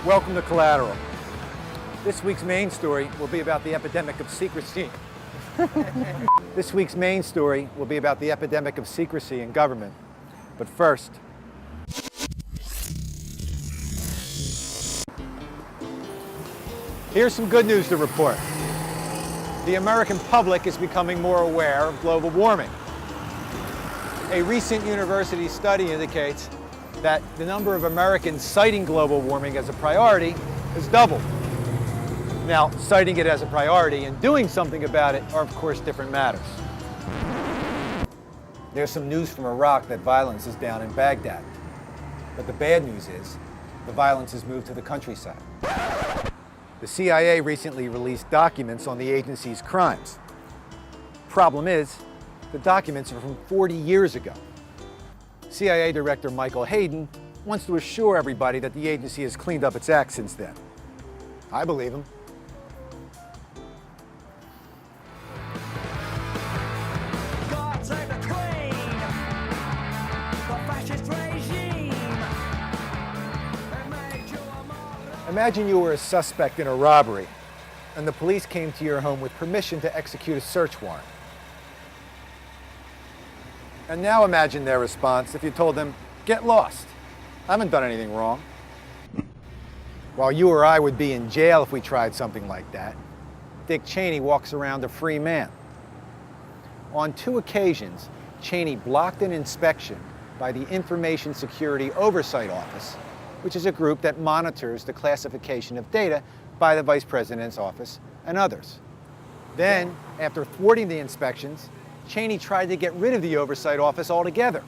Welcome to Collateral. This week's main story will be about the epidemic of secrecy. This week's main story will be about the epidemic of secrecy in government. But first, here's some good news to report. The American public is becoming more aware of global warming. A recent university study indicates that the number of Americans citing global warming as a priority has doubled. Now, citing it as a priority and doing something about it are, of course, different matters. There's some news from Iraq that violence is down in Baghdad. But the bad news is, the violence has moved to the countryside. The CIA recently released documents on the agency's crimes. Problem is, the documents are from 40 years ago. CIA Director Michael Hayden wants to assure everybody that the agency has cleaned up its act since then. I believe him. God save the Queen, the fascist regime. They made you a martyr. Imagine you were a suspect in a robbery, and the police came to your home with permission to execute a search warrant. And now imagine their response if you told them, "Get lost. I haven't done anything wrong." While you or I would be in jail if we tried something like that, Dick Cheney walks around a free man. On 2 occasions, Cheney blocked an inspection by the Information Security Oversight Office, which is a group that monitors the classification of data by the Vice President's office and others. Then, after thwarting the inspections, Cheney tried to get rid of the Oversight Office altogether.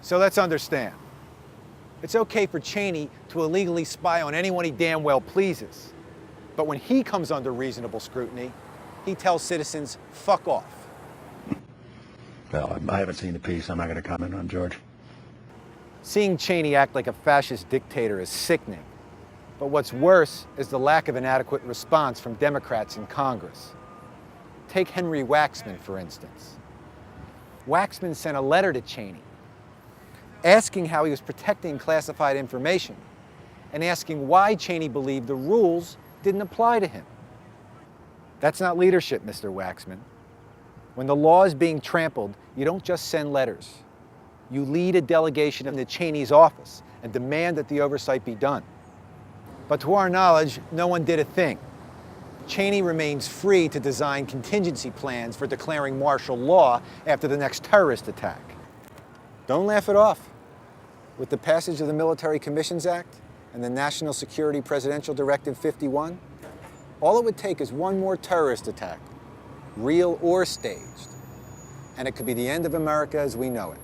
So let's understand. It's okay for Cheney to illegally spy on anyone he damn well pleases. But when he comes under reasonable scrutiny, he tells citizens, fuck off. Well, I haven't seen the piece. I'm not going to comment on George. Seeing Cheney act like a fascist dictator is sickening. But what's worse is the lack of an adequate response from Democrats in Congress. Take Henry Waxman, for instance. Waxman sent a letter to Cheney asking how he was protecting classified information and asking why Cheney believed the rules didn't apply to him. That's not leadership, Mr. Waxman. When the law is being trampled, you don't just send letters. You lead a delegation into Cheney's office and demand that the oversight be done. But to our knowledge, no one did a thing. Cheney remains free to design contingency plans for declaring martial law after the next terrorist attack. Don't laugh it off. With the passage of the Military Commissions Act and the National Security Presidential Directive 51, all it would take is one more terrorist attack, real or staged, and it could be the end of America as we know it.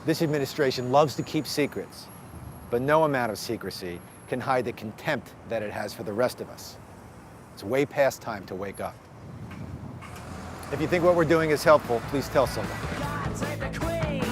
This administration loves to keep secrets, but no amount of secrecy can hide the contempt that it has for the rest of us. It's way past time to wake up. If you think what we're doing is helpful, please tell someone. God save the Queen.